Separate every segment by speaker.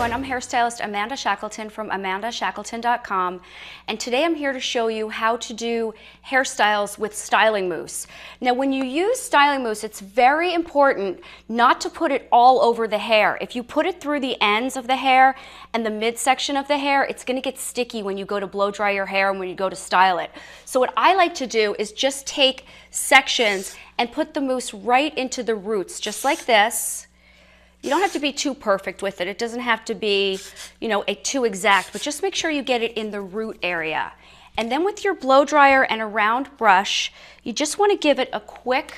Speaker 1: everyone, I'm hairstylist Amanda Shackleton from amandashackleton.com, and today I'm here to show you how to do hairstyles with styling mousse. Now when you use styling mousse, it's very important not to put it all over the hair. If you put it through the ends of the hair and the midsection of the hair, it's going to get sticky when you go to blow dry your hair and when you go to style it. So what I like to do is just take sections and put the mousse right into the roots, just like this. You don't have to be too perfect with it. It doesn't have to be, too exact, but just make sure you get it in the root area. And then with your blow dryer and a round brush, you just want to give it a quick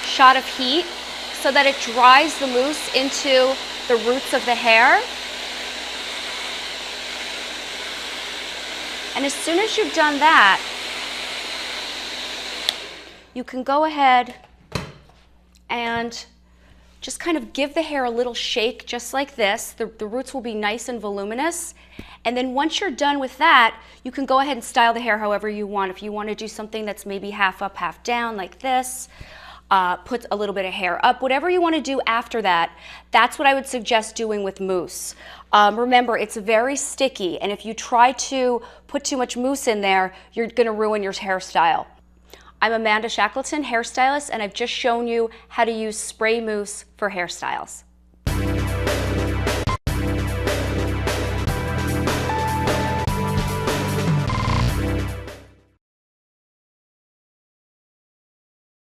Speaker 1: shot of heat so that it dries the mousse into the roots of the hair. And as soon as you've done that, you can go ahead and just kind of give the hair a little shake just like this. The roots will be nice and voluminous. And then once you're done with that, you can go ahead and style the hair however you want. If you want to do something that's maybe half up, half down like this, put a little bit of hair up, whatever you want to do after that, that's what I would suggest doing with mousse. Remember, it's very sticky, and if you try to put too much mousse in there, you're going to ruin your hairstyle. I'm Amanda Shackleton, hairstylist, and I've just shown you how to use spray mousse for hairstyles.